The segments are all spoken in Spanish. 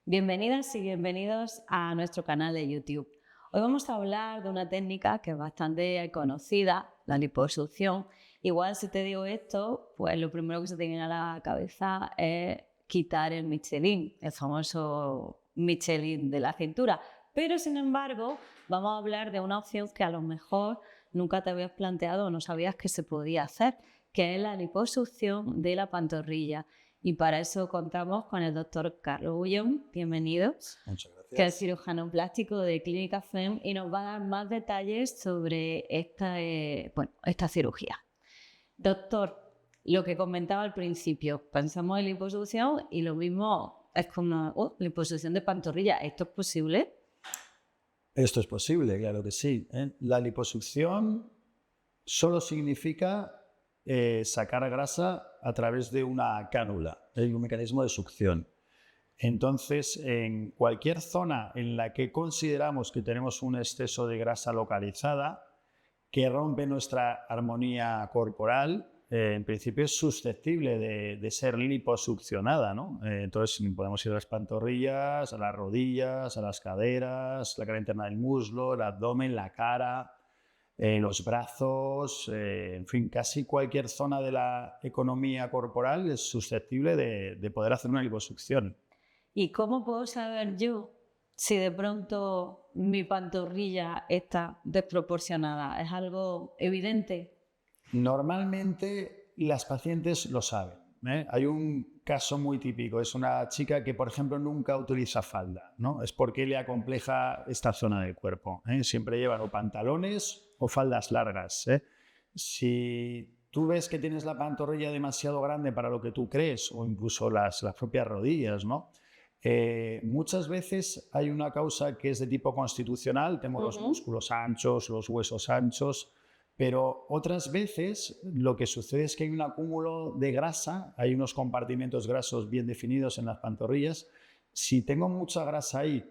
Bienvenidas y bienvenidos a nuestro canal de YouTube. Hoy vamos a hablar de una técnica que es bastante conocida, la liposucción. Igual si te digo esto, pues lo primero que se te viene a la cabeza es quitar el Michelin, el famoso Michelin de la cintura. Pero sin embargo, vamos a hablar de una opción que a lo mejor nunca te habías planteado o no sabías que se podía hacer, que es la liposucción de la pantorrilla. Y para eso contamos con el doctor Carlos Bullón, bienvenido, Muchas que es gracias. cirujano plástico de Clínica FEM y nos va a dar más detalles sobre esta cirugía. Doctor, lo que comentaba al principio, pensamos en liposucción y lo mismo es como liposucción de pantorrilla. ¿Esto es posible? Esto es posible, claro que sí. La liposucción solo significa sacar grasa a través de una cánula, un mecanismo de succión. Entonces, en cualquier zona en la que consideramos que tenemos un exceso de grasa localizada, que rompe nuestra armonía corporal, en principio es susceptible de ser liposuccionada, ¿no? Entonces podemos ir a las pantorrillas, a las rodillas, a las caderas, la cara interna del muslo, el abdomen, la cara, los brazos, en fin, casi cualquier zona de la economía corporal es susceptible de poder hacer una liposucción. ¿Y cómo puedo saber yo si de pronto mi pantorrilla está desproporcionada? ¿Es algo evidente? Normalmente las pacientes lo saben, ¿eh? Hay un caso muy típico, es una chica que, por ejemplo, nunca utiliza falda, ¿no? Es porque le acompleja esta zona del cuerpo, ¿eh? Siempre llevan o pantalones o faldas largas, ¿eh? Si tú ves que tienes la pantorrilla demasiado grande para lo que tú crees, o incluso las propias rodillas, ¿no? Muchas veces hay una causa que es de tipo constitucional, tenemos los músculos anchos, los huesos anchos, pero otras veces lo que sucede es que hay un acúmulo de grasa, hay unos compartimentos grasos bien definidos en las pantorrillas. Si tengo mucha grasa ahí,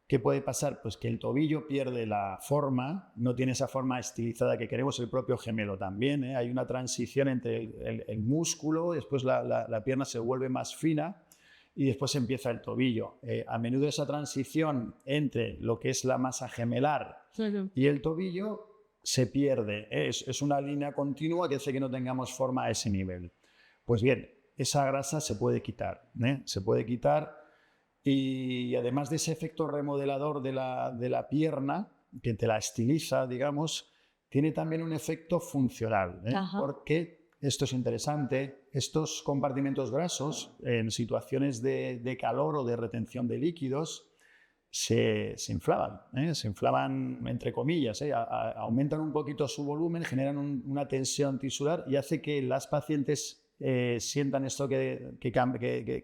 ¿qué puede pasar? Pues que el tobillo pierde la forma, no tiene esa forma estilizada que queremos, el propio gemelo también, ¿eh? Hay una transición entre el músculo, después la pierna se vuelve más fina y después empieza el tobillo. A menudo esa transición entre lo que es la masa gemelar y el tobillo se pierde. Es una línea continua que hace que no tengamos forma a ese nivel. Pues bien, esa grasa se puede quitar, ¿eh? Se puede quitar y además de ese efecto remodelador de la pierna, que te la estiliza, digamos, tiene también un efecto funcional, ¿eh? Ajá. Porque esto es interesante, estos compartimentos grasos en situaciones de calor o de retención de líquidos se inflaban, ¿eh? Se inflaman entre comillas, ¿eh? Aumentan un poquito su volumen, generan una tensión tisular y hace que las pacientes sientan esto que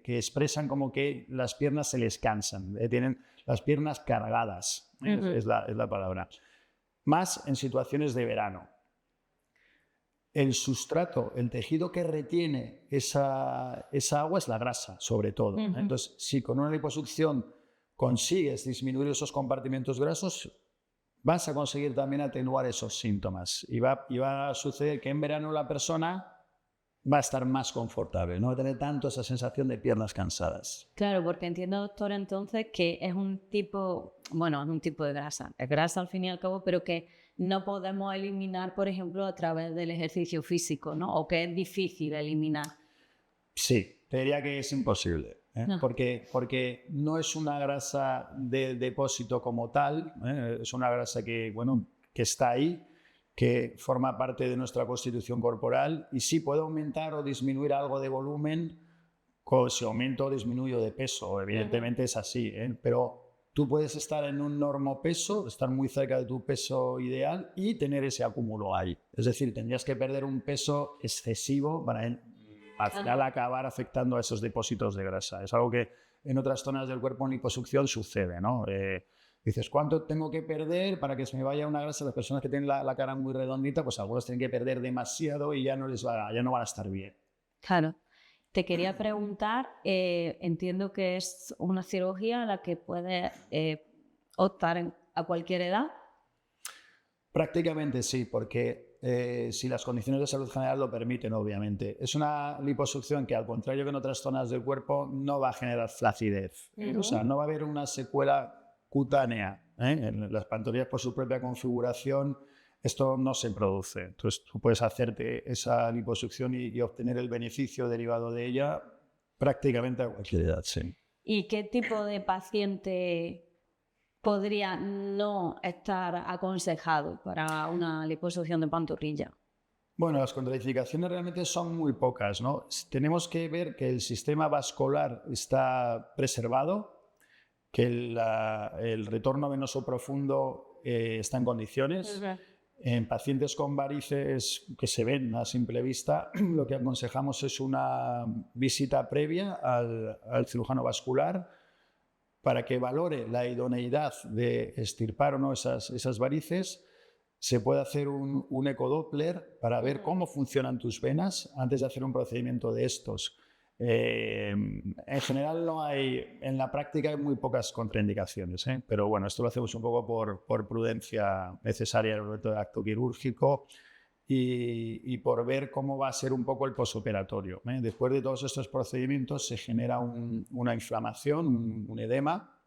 expresan como que las piernas se les cansan, tienen las piernas cargadas, es la palabra. Más en situaciones de verano. El sustrato, el tejido que retiene esa agua es la grasa, sobre todo. Entonces, si con una liposucción consigues disminuir esos compartimentos grasos, vas a conseguir también atenuar esos síntomas. Y va a suceder que en verano la persona va a estar más confortable, no va a tener tanto esa sensación de piernas cansadas. Claro, porque entiendo, doctor, entonces que es un tipo, bueno, es un tipo de grasa, es grasa al fin y al cabo, pero que no podemos eliminar, por ejemplo, a través del ejercicio físico, ¿no? O que es difícil eliminar. Sí, te diría que es imposible, ¿eh? No. Porque no es una grasa de depósito como tal, ¿eh? Es una grasa que, bueno, que está ahí, que forma parte de nuestra constitución corporal y sí puede aumentar o disminuir algo de volumen si aumento o disminuyo de peso, evidentemente es así, ¿eh? Pero tú puedes estar en un normopeso, estar muy cerca de tu peso ideal y tener ese acúmulo ahí. Es decir, tendrías que perder un peso excesivo para al final acabar afectando a esos depósitos de grasa. Es algo que en otras zonas del cuerpo en liposucción sucede, ¿no? Dices, ¿cuánto tengo que perder para que se me vaya una grasa? Las personas que tienen la cara muy redondita, pues algunos tienen que perder demasiado y ya no van a estar bien. Claro. Te quería preguntar, entiendo que es una cirugía a la que puede optar a cualquier edad. Prácticamente sí, porque si las condiciones de salud general lo permiten, obviamente. Es una liposucción que, al contrario que en otras zonas del cuerpo, no va a generar flacidez. O sea, no va a haber una secuela cutánea. En las pantorrillas, por su propia configuración, esto no se produce. Entonces, tú puedes hacerte esa liposucción y obtener el beneficio derivado de ella prácticamente a cualquier edad, sí. ¿Y qué tipo de paciente podría no estar aconsejado para una liposucción de pantorrilla? Bueno, las contraindicaciones realmente son muy pocas, ¿no? Tenemos que ver que el sistema vascular está preservado, que el retorno venoso profundo está en condiciones. En pacientes con varices que se ven a simple vista, lo que aconsejamos es una visita previa al cirujano vascular para que valore la idoneidad de extirpar o no esas varices. Se puede hacer un ecodoppler para ver cómo funcionan tus venas antes de hacer un procedimiento de estos. En general en la práctica hay muy pocas contraindicaciones, pero bueno, esto lo hacemos un poco por prudencia necesaria en el momento de acto quirúrgico y por ver cómo va a ser un poco el posoperatorio. Después de todos estos procedimientos se genera una inflamación, un edema.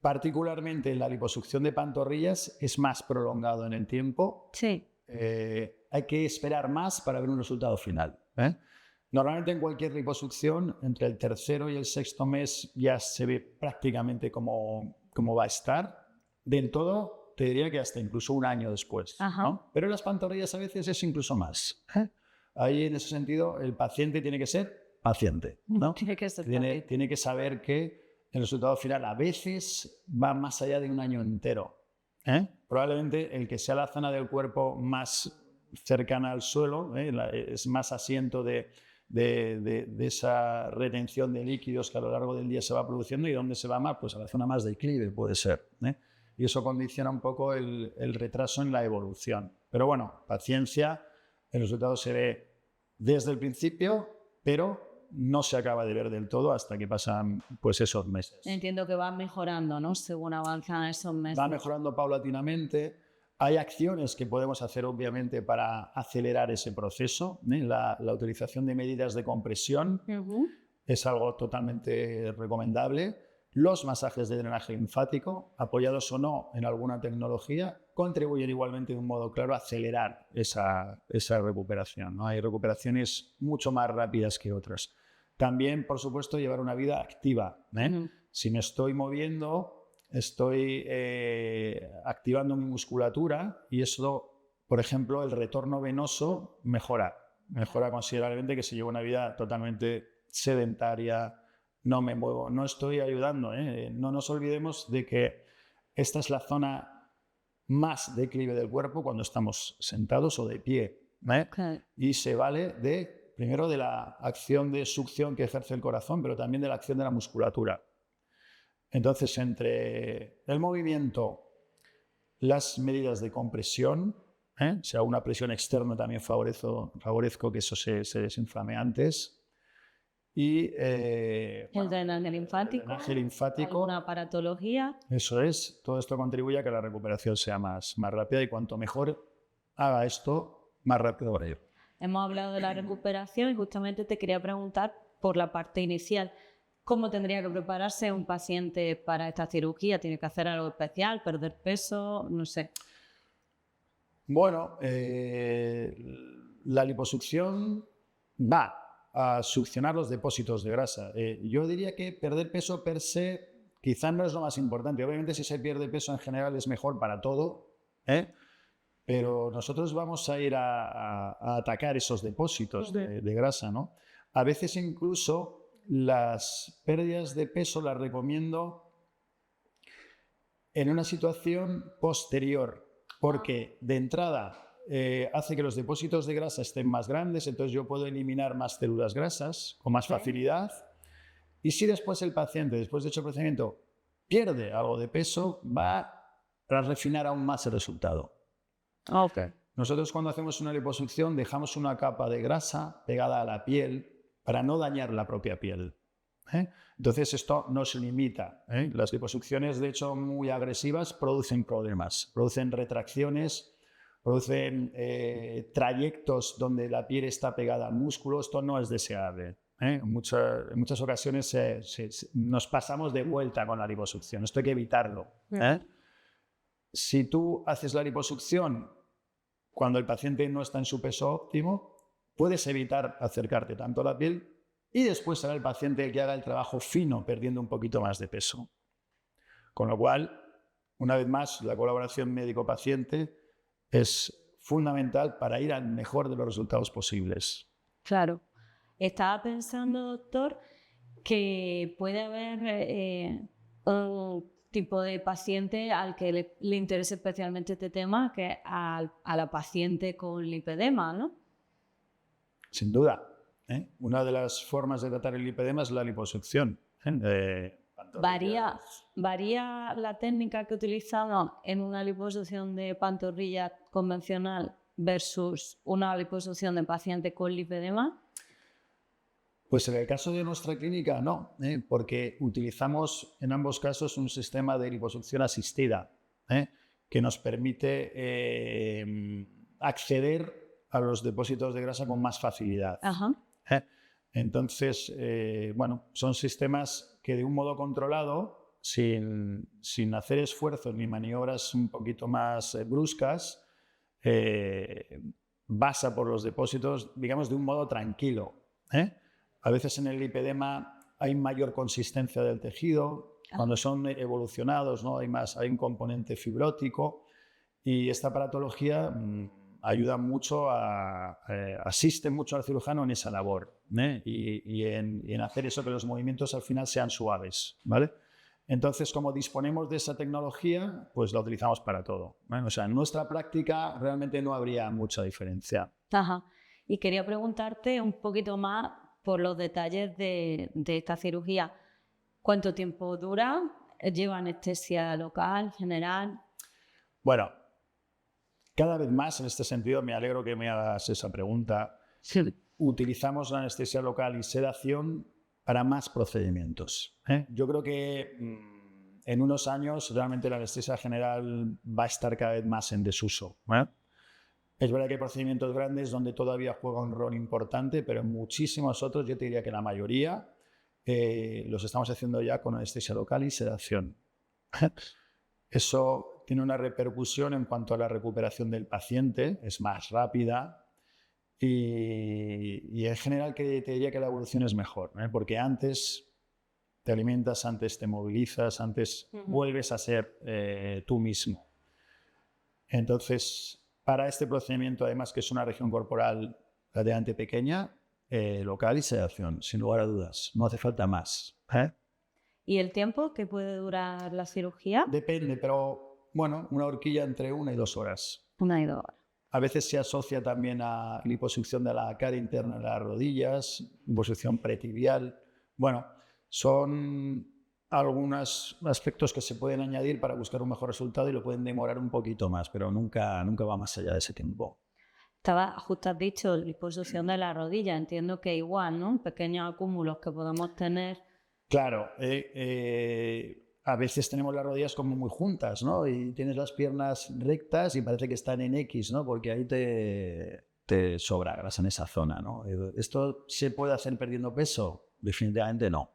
Particularmente en la liposucción de pantorrillas es más prolongado en el tiempo. Sí. Hay que esperar más para ver un resultado final. Normalmente en cualquier liposucción, entre el tercero y el sexto mes ya se ve prácticamente cómo va a estar. Del todo, te diría que hasta incluso un año después, ¿no? Pero en las pantorrillas a veces es incluso más. Ahí, en ese sentido, el paciente tiene que ser paciente, ¿no? Tiene que ser tiene que saber que el resultado final a veces va más allá de un año entero. Probablemente el que sea la zona del cuerpo más cercana al suelo, es más asiento de esa retención de líquidos que a lo largo del día se va produciendo, y donde se va más, pues a la zona más declive puede ser. Y eso condiciona un poco el retraso en la evolución. Pero bueno, paciencia, el resultado se ve desde el principio, pero no se acaba de ver del todo hasta que pasan pues esos meses. Entiendo que va mejorando, ¿no? Según avanzan esos meses. Va mejorando paulatinamente. Hay acciones que podemos hacer, obviamente, para acelerar ese proceso. La utilización de medidas de compresión es algo totalmente recomendable. Los masajes de drenaje linfático, apoyados o no en alguna tecnología, contribuyen igualmente de un modo claro a acelerar esa recuperación, ¿no? Hay recuperaciones mucho más rápidas que otras. También, por supuesto, llevar una vida activa. Si me estoy moviendo, estoy activando mi musculatura, y eso, por ejemplo, el retorno venoso mejora considerablemente que si llevo una vida totalmente sedentaria, no me muevo, no estoy ayudando. No nos olvidemos de que esta es la zona más declive del cuerpo cuando estamos sentados o de pie. Y se vale primero de la acción de succión que ejerce el corazón, pero también de la acción de la musculatura. Entonces, entre el movimiento, las medidas de compresión, o sea, una presión externa también favorezco que eso se desinflame antes. Y el drenaje linfático, alguna aparatología. Eso es, todo esto contribuye a que la recuperación sea más rápida, y cuanto mejor haga esto, más rápido va a ir. Hemos hablado de la recuperación y justamente te quería preguntar por la parte inicial. ¿Cómo tendría que prepararse un paciente para esta cirugía? ¿Tiene que hacer algo especial? ¿Perder peso? No sé. Bueno, la liposucción va a succionar los depósitos de grasa. Yo diría que perder peso per se quizás no es lo más importante. Obviamente, si se pierde peso en general es mejor para todo, pero nosotros vamos a ir a atacar esos depósitos de grasa, ¿no? A veces incluso las pérdidas de peso las recomiendo en una situación posterior, porque de entrada hace que los depósitos de grasa estén más grandes, entonces yo puedo eliminar más células grasas con más facilidad. Y si después el paciente, después de hecho el procedimiento, pierde algo de peso, va a refinar aún más el resultado. Nosotros, cuando hacemos una liposucción, dejamos una capa de grasa pegada a la piel para no dañar la propia piel. Entonces esto nos limita. Las liposucciones, de hecho, muy agresivas, producen problemas, producen retracciones producen trayectos donde la piel está pegada al músculo. Esto no es deseable. En muchas ocasiones nos pasamos de vuelta con la liposucción. Esto hay que evitarlo. Si tú haces la liposucción cuando el paciente no está en su peso óptimo, puedes evitar acercarte tanto a la piel y después será el paciente el que haga el trabajo fino, perdiendo un poquito más de peso. Con lo cual, una vez más, la colaboración médico-paciente es fundamental para ir al mejor de los resultados posibles. Claro. Estaba pensando, doctor, que puede haber un tipo de paciente al que le interese especialmente este tema, que es a la paciente con lipedema, ¿no? Sin duda. Una de las formas de tratar el lipedema es la liposucción. ¿Varía la técnica que utilizamos en una liposucción de pantorrilla convencional versus una liposucción de paciente con lipedema? Pues en el caso de nuestra clínica no, porque utilizamos en ambos casos un sistema de liposucción asistida que nos permite acceder a los depósitos de grasa con más facilidad. Ajá. Entonces, bueno, son sistemas que de un modo controlado, sin hacer esfuerzos ni maniobras un poquito más bruscas, pasa por los depósitos, digamos, de un modo tranquilo. A veces en el lipedema hay mayor consistencia del tejido. Cuando son evolucionados, ¿no? Hay un componente fibrótico y esta aparatología ayuda mucho, asiste mucho al cirujano en esa labor y en hacer eso, que los movimientos al final sean suaves, ¿vale? Entonces, como disponemos de esa tecnología, pues la utilizamos para todo, ¿vale? O sea, en nuestra práctica realmente no habría mucha diferencia. Ajá. Y quería preguntarte un poquito más por los detalles de esta cirugía. ¿Cuánto tiempo dura? ¿Lleva anestesia local, general? Bueno, cada vez más en este sentido, me alegro que me hagas esa pregunta. Sí. Utilizamos la anestesia local y sedación para más procedimientos. Yo creo que en unos años realmente la anestesia general va a estar cada vez más en desuso. Es verdad que hay procedimientos grandes donde todavía juega un rol importante, pero en muchísimos otros, yo te diría que la mayoría, los estamos haciendo ya con anestesia local y sedación. Eso tiene una repercusión en cuanto a la recuperación del paciente, es más rápida y en general que te diría que la evolución es mejor, porque antes te alimentas, antes te movilizas, antes vuelves a ser tú mismo. Entonces, para este procedimiento, además que es una región corporal relativamente pequeña, local y sedación, sin lugar a dudas. No hace falta más. ¿Y el tiempo que puede durar la cirugía? Depende, pero bueno, una horquilla entre 1 y 2 horas. 1 y 2 horas. A veces se asocia también a liposucción de la cara interna de las rodillas, liposucción pretibial. Bueno, son algunos aspectos que se pueden añadir para buscar un mejor resultado y lo pueden demorar un poquito más, pero nunca va más allá de ese tiempo. Justo has dicho liposucción de la rodilla, entiendo que igual, ¿no? Pequeños acúmulos que podemos tener. Claro, a veces tenemos las rodillas como muy juntas, ¿no? Y tienes las piernas rectas y parece que están en X, ¿no? Porque ahí te sobra grasa en esa zona, ¿no? ¿Esto se puede hacer perdiendo peso? Definitivamente no.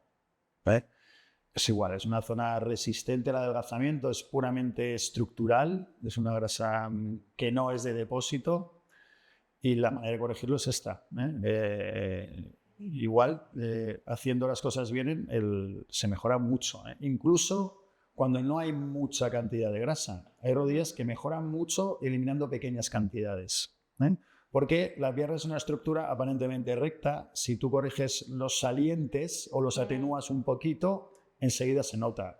Es igual, es una zona resistente al adelgazamiento, es puramente estructural, es una grasa que no es de depósito y la manera de corregirlo es esta. Igual, haciendo las cosas bien, se mejora mucho, incluso cuando no hay mucha cantidad de grasa. Hay rodillas que mejoran mucho eliminando pequeñas cantidades. Porque la pierna es una estructura aparentemente recta. Si tú corriges los salientes o los atenúas un poquito, enseguida se nota.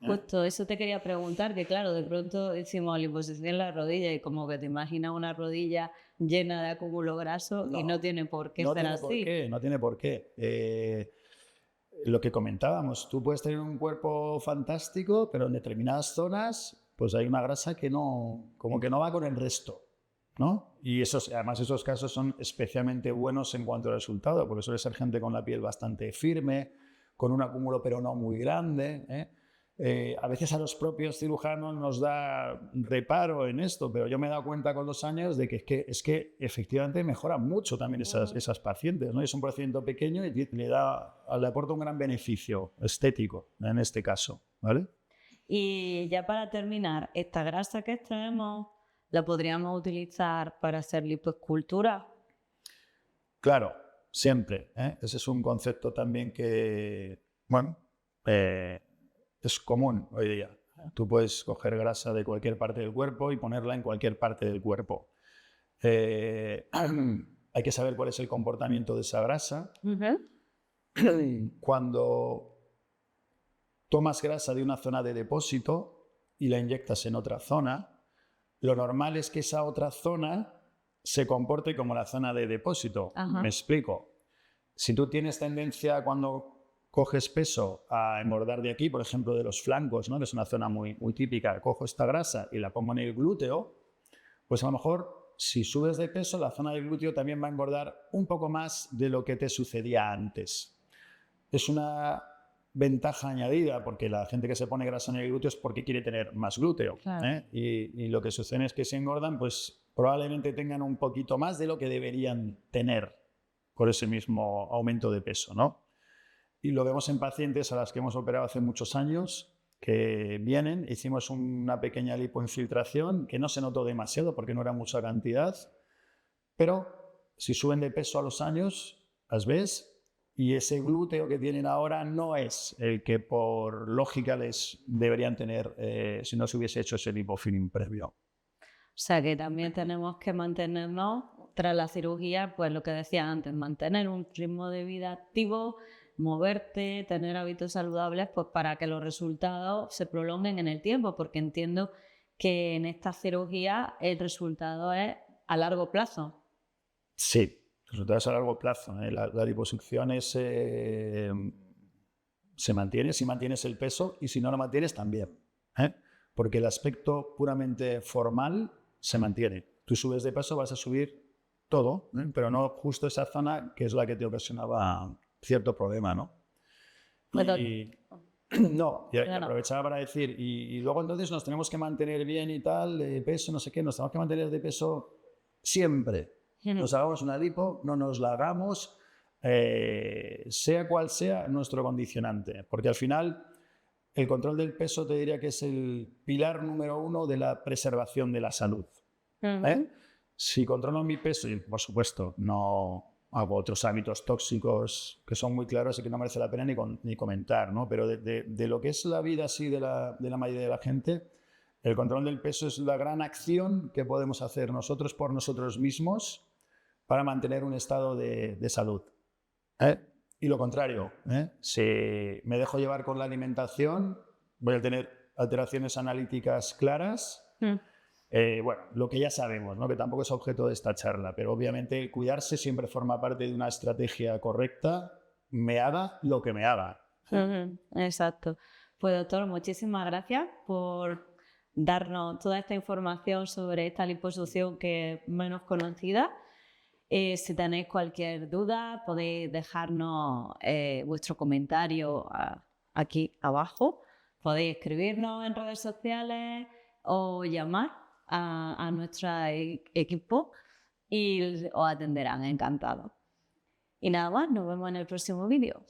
Justo, eso te quería preguntar, que claro, de pronto decimos liposucción en la rodilla y como que te imaginas una rodilla llena de acúmulo graso y no tiene por qué ser así. No tiene por qué. Lo que comentábamos, tú puedes tener un cuerpo fantástico, pero en determinadas zonas pues hay una grasa que como que no va con el resto, ¿no? Y además esos casos son especialmente buenos en cuanto al resultado, porque suele ser gente con la piel bastante firme, con un acúmulo pero no muy grande, A veces a los propios cirujanos nos da reparo en esto, pero yo me he dado cuenta con los años de que es que efectivamente mejoran mucho también esas pacientes, ¿no? Es un procedimiento pequeño y le aporta un gran beneficio estético en este caso, ¿vale? Y ya para terminar, esta grasa que extraemos, ¿la podríamos utilizar para hacer lipoescultura? Claro, siempre, ¿eh? Ese es un concepto también que, bueno, es común hoy día. Tú puedes coger grasa de cualquier parte del cuerpo y ponerla en cualquier parte del cuerpo. Hay que saber cuál es el comportamiento de esa grasa. Cuando tomas grasa de una zona de depósito y la inyectas en otra zona, lo normal es que esa otra zona se comporte como la zona de depósito. Ajá. Me explico. Si tú tienes tendencia cuando coges peso a engordar de aquí, por ejemplo, de los flancos, ¿no? Es una zona muy, muy típica. Cojo esta grasa y la pongo en el glúteo, pues a lo mejor si subes de peso, la zona del glúteo también va a engordar un poco más de lo que te sucedía antes. Es una ventaja añadida, porque la gente que se pone grasa en el glúteo es porque quiere tener más glúteo. Claro. Y lo que sucede es que si engordan, pues probablemente tengan un poquito más de lo que deberían tener por ese mismo aumento de peso, ¿no? Y lo vemos en pacientes a las que hemos operado hace muchos años, que vienen, hicimos una pequeña lipoinfiltración que no se notó demasiado porque no era mucha cantidad, pero si suben de peso a los años, las ves, y ese glúteo que tienen ahora no es el que por lógica les deberían tener si no se hubiese hecho ese lipofilling previo. O sea que también tenemos que mantenernos, tras la cirugía, pues lo que decía antes, mantener un ritmo de vida activo, moverte, tener hábitos saludables, pues para que los resultados se prolonguen en el tiempo, porque entiendo que en esta cirugía el resultado es a largo plazo. Sí, el resultado es a largo plazo, ¿eh? La liposucción se mantiene si mantienes el peso y si no lo mantienes también, ¿eh? Porque el aspecto puramente formal se mantiene. Tú subes de peso, vas a subir todo, ¿eh? Pero no justo esa zona que es la que te ocasionaba cierto problema, ¿no? Bueno, No, y claro. aprovechaba para decir, y luego entonces nos tenemos que mantener bien y tal, de peso, no sé qué, nos tenemos que mantener de peso siempre. Nos hagamos una lipo, no nos la hagamos, sea cual sea nuestro condicionante, porque al final el control del peso te diría que es el pilar número 1 de la preservación de la salud. Si controlo mi peso, y por supuesto no hago otros hábitos tóxicos que son muy claros y que no merece la pena ni comentar, ¿no? Pero de lo que es la vida así de la mayoría de la gente, el control del peso es la gran acción que podemos hacer nosotros por nosotros mismos para mantener un estado de salud. Y lo contrario, si me dejo llevar con la alimentación, voy a tener alteraciones analíticas claras. Bueno, lo que ya sabemos, ¿no? Que tampoco es objeto de esta charla, pero obviamente cuidarse siempre forma parte de una estrategia correcta, me haga lo que me haga. Exacto. Pues doctor, muchísimas gracias por darnos toda esta información sobre esta liposucción que es menos conocida. Si tenéis cualquier duda, podéis dejarnos vuestro comentario aquí abajo. Podéis escribirnos en redes sociales o llamar a nuestro equipo y os atenderán encantados. Y nada más, nos vemos en el próximo vídeo.